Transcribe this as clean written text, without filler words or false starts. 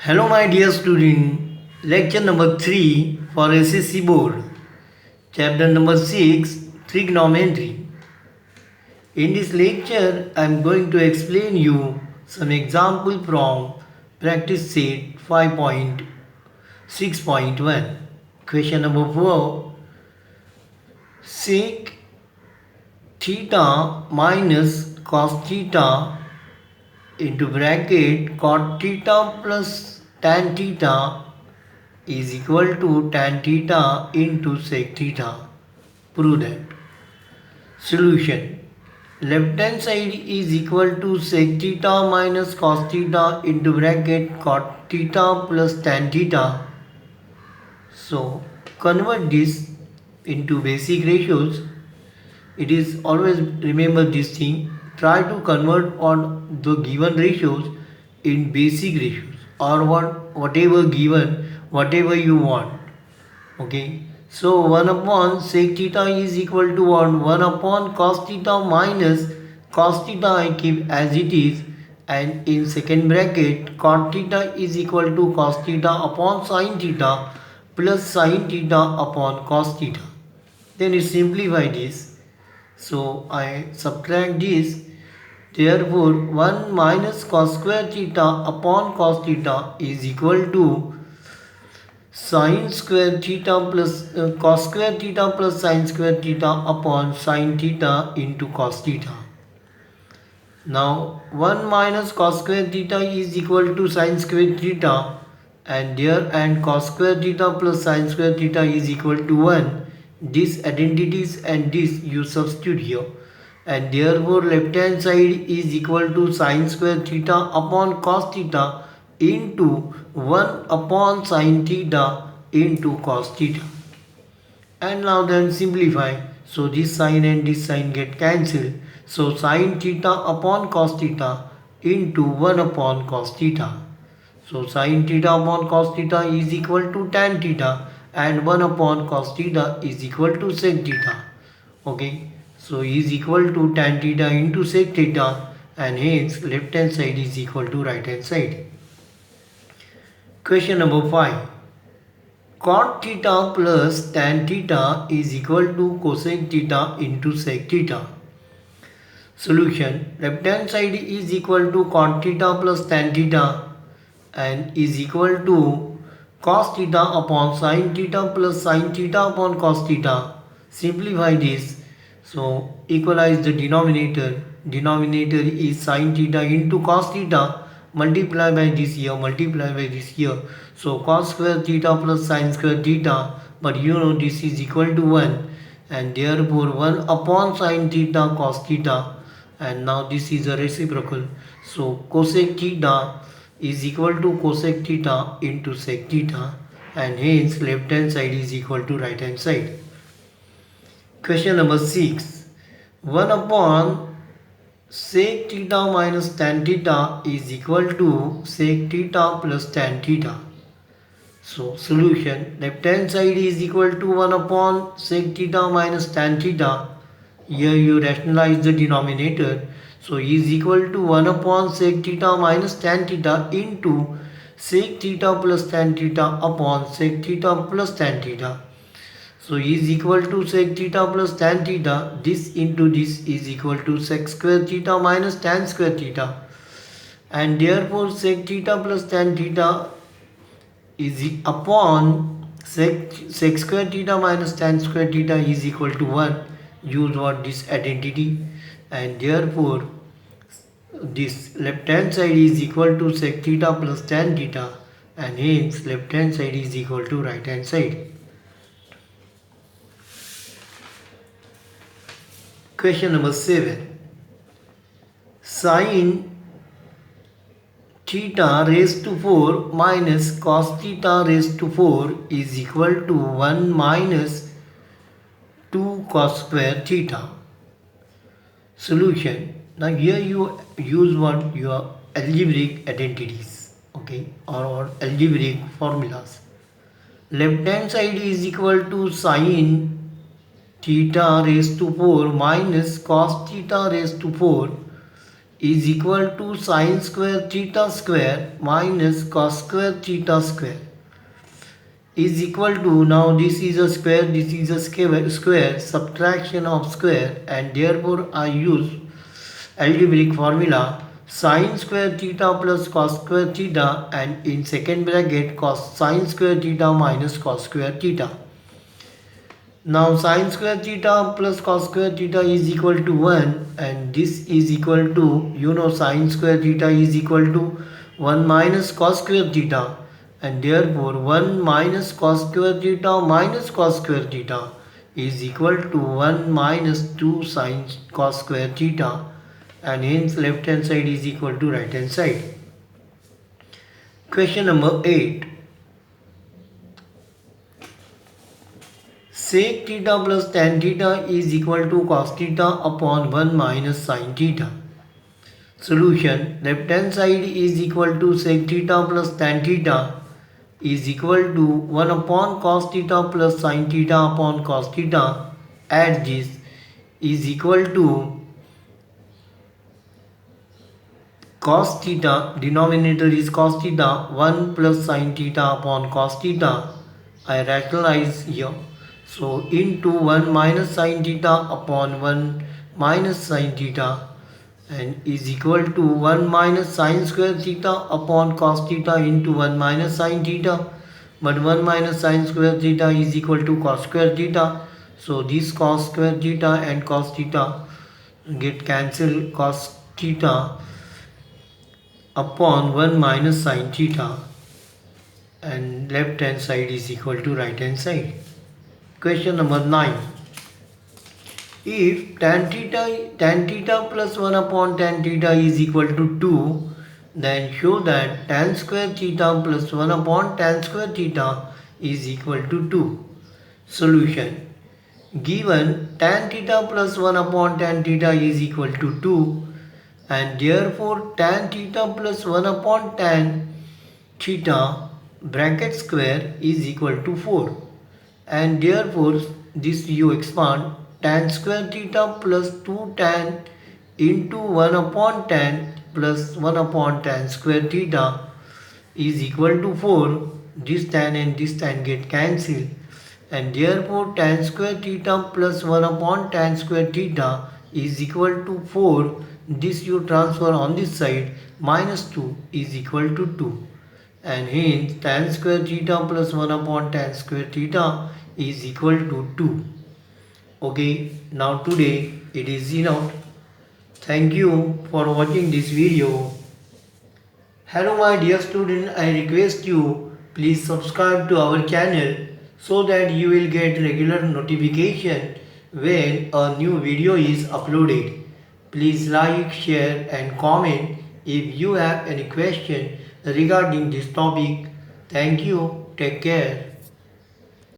Hello, my dear student. Lecture number 3 for SSC Board. Chapter number 6 Trigonometry. In this lecture, I am going to explain you some example from practice set 5.6.1. Question number 4. Sec theta minus cos theta into bracket cot theta plus tan theta is equal to tan theta into sec theta. Prove that. Solution. Left hand side is equal to sec theta minus cos theta into bracket cot theta plus tan theta. So convert this into basic ratios. It is always remember this thing. Try to convert on the given ratios in basic ratios or whatever given, whatever you want. Okay. So 1 upon sec theta is equal to 1 upon cos theta minus cos theta I keep as it is, and in second bracket cot theta is equal to cos theta upon sin theta plus sin theta upon cos theta. Then you simplify this. So I subtract this. Therefore 1 minus cos square theta upon cos theta is equal to sin square theta plus cos square theta plus sin square theta upon sin theta into cos theta. Now 1 minus cos square theta is equal to sin square theta, and cos square theta plus sin square theta is equal to 1. These identities and this you substitute here, and therefore left hand side is equal to sin square theta upon cos theta into 1 upon sin theta into cos theta. And now then simplify. So this sin and this sin get cancelled. So sin theta upon cos theta into 1 upon cos theta. So sin theta upon cos theta is equal to tan theta, and 1 upon cos theta is equal to sec theta. Okay. So is equal to tan theta into sec theta, and hence left hand side is equal to right hand side. Question number 5. Cot theta plus tan theta is equal to cosec theta into sec theta. Solution. Left hand side is equal to cot theta plus tan theta and is equal to cos theta upon sin theta plus sin theta upon cos theta. Simplify this. So equalize the denominator. Denominator is sin theta into cos theta. Multiply by this here, multiply by this here. So cos square theta plus sin square theta, but you know this is equal to 1, and therefore 1 upon sin theta cos theta, and now this is a reciprocal. So cosec theta is equal to cosec theta into sec theta, and hence left hand side is equal to right hand side. Question number 6. 1 upon sec theta minus tan theta is equal to sec theta plus tan theta. So solution. Left hand side is equal to 1 upon sec theta minus tan theta. Here you rationalize the denominator. So is equal to 1 upon sec theta minus tan theta into sec theta plus tan theta upon sec theta plus tan theta. So is equal to sec theta plus tan theta. This into this is equal to sec square theta minus tan square theta, and therefore sec theta plus tan theta is upon sec square theta minus tan square theta is equal to 1. Use what this identity, and therefore this left hand side is equal to sec theta plus tan theta, and hence left hand side is equal to right hand side. Question number 7. Sin theta raised to 4 minus cos theta raised to 4 is equal to 1 minus 2 cos square theta. Solution. Now here you use what your algebraic identities, okay, or algebraic formulas. Left hand side is equal to sin theta raised to 4 minus cos theta raised to 4 is equal to sine square theta square minus cos square theta square is equal to, now this is a square, this is a square, subtraction of square, and therefore I use algebraic formula sine square theta plus cos square theta, and in second bracket cos sine square theta minus cos square theta. Now sine square theta plus cos square theta is equal to 1, and this is equal to, sine square theta is equal to 1 minus cos square theta, and therefore 1 minus cos square theta minus cos square theta is equal to 1 minus 2 sine cos square theta, and hence left hand side is equal to right hand side. Question number 8. Sec theta plus tan theta is equal to cos theta upon 1 minus sin theta. Solution: left hand side is equal to sec theta plus tan theta is equal to 1 upon cos theta plus sin theta upon cos theta. Add this is equal to cos theta, denominator is cos theta, 1 plus sin theta upon cos theta. I rationalize here. So into 1 minus sin theta upon 1 minus sin theta, and is equal to 1 minus sin square theta upon cos theta into 1 minus sin theta, but 1 minus sin square theta is equal to cos square theta. So this cos square theta and cos theta get cancelled, cos theta upon 1 minus sin theta, and left hand side is equal to right hand side. Question number 9. If tan theta plus 1 upon tan theta is equal to 2, then show that tan square theta plus 1 upon tan square theta is equal to 2. Solution: given tan theta plus 1 upon tan theta is equal to 2, and therefore tan theta plus 1 upon tan theta bracket square is equal to 4, and therefore this you expand, tan square theta plus 2 tan into 1 upon tan plus 1 upon tan square theta is equal to 4. This tan and this tan get cancelled, and therefore tan square theta plus 1 upon tan square theta is equal to 4. This you transfer on this side, minus 2 is equal to 2, and hence tan square theta plus 1 upon tan square theta is equal to 2. Okay, now today it is enough. Thank you for watching this video. Hello my dear student, I request you please subscribe to our channel so that you will get regular notification when a new video is uploaded. Please like, share and comment if you have any question regarding this topic. Thank you. Take care.